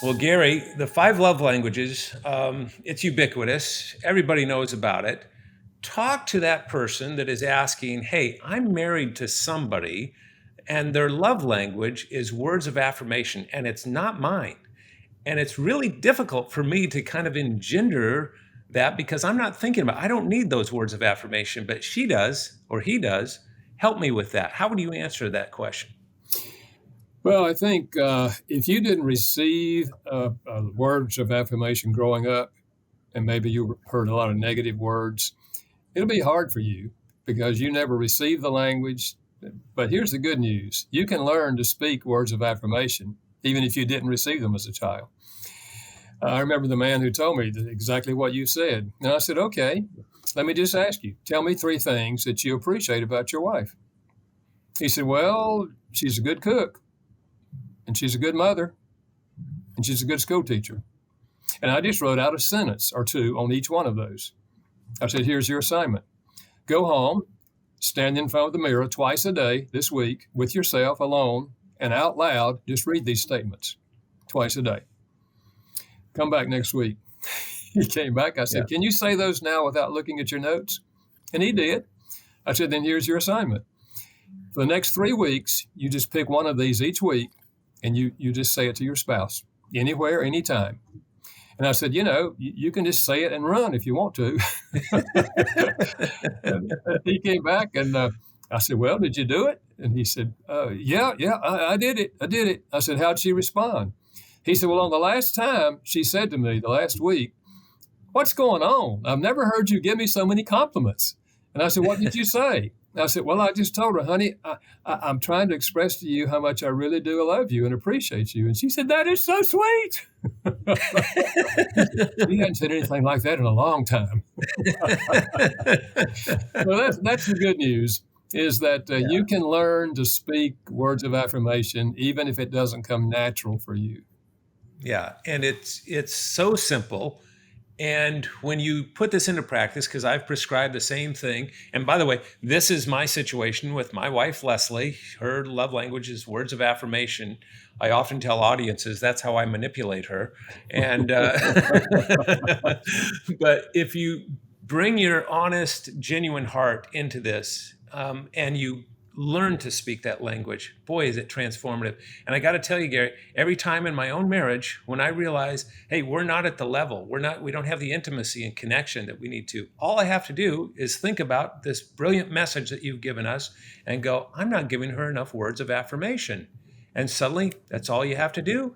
Well, Gary, the five love languages, it's ubiquitous. Everybody knows about it. Talk to that person that is asking, hey, I'm married to somebody, and their love language is words of affirmation, and it's not mine. And it's really difficult for me to kind of engender that because I'm not thinking about, I don't need those words of affirmation, but she does or he does. Help me with that. How would you answer that question? Well, I think if you didn't receive words of affirmation growing up, and maybe you heard a lot of negative words, it'll be hard for you because you never received the language. But here's the good news: you can learn to speak words of affirmation, even if you didn't receive them as a child. I remember the man who told me exactly what you said. And I said, okay, let me just ask you, tell me three things that you appreciate about your wife. He said, well, she's a good cook, and she's a good mother, and she's a good school teacher. And I just wrote out a sentence or two on each one of those. I said, here's your assignment. Go home, stand in front of the mirror twice a day this week with yourself alone and out loud, just read these statements twice a day. Come back next week. He came back. I Yeah. said, can you say those now without looking at your notes? And he did. I said, then here's your assignment. For the next 3 weeks, you just pick one of these each week and you just say it to your spouse anywhere, anytime. And I said, you can just say it and run if you want to. And he came back and I said, well, did you do it? And he said, yeah, I did it. I did it. I said, how'd she respond? He said, well, on the last time she said to me the last week, what's going on? I've never heard you give me so many compliments. And I said, what did you say? And I said, well, I just told her, honey, I'm trying to express to you how much I really do love you and appreciate you. And she said, that is so sweet. She hadn't said anything like that in a long time. Well, that's the good news is that you can learn to speak words of affirmation, even if it doesn't come natural for you. Yeah, and it's so simple. And when you put this into practice, because I've prescribed the same thing, and by the way, this is my situation with my wife, Leslie. Her love language is words of affirmation. I often tell audiences that's how I manipulate her. And but if you bring your honest, genuine heart into this, and you learn to speak that language, boy, is it transformative. And I got to tell you, Gary, every time in my own marriage, when I realize, hey, we're not at the level, we don't have the intimacy and connection that we need to, all I have to do is think about this brilliant message that you've given us and go, I'm not giving her enough words of affirmation. And suddenly, that's all you have to do.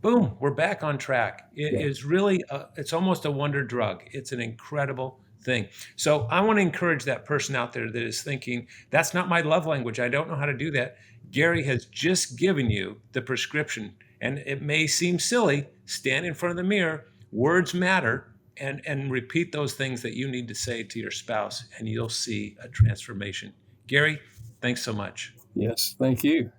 Boom, we're back on track. It Yeah. is really, it's almost a wonder drug. It's an incredible thing. So I want to encourage that person out there that is thinking, that's not my love language. I don't know how to do that. Gary has just given you the prescription. And it may seem silly, stand in front of the mirror, words matter, and repeat those things that you need to say to your spouse, and you'll see a transformation. Gary, thanks so much. Yes. Thank you.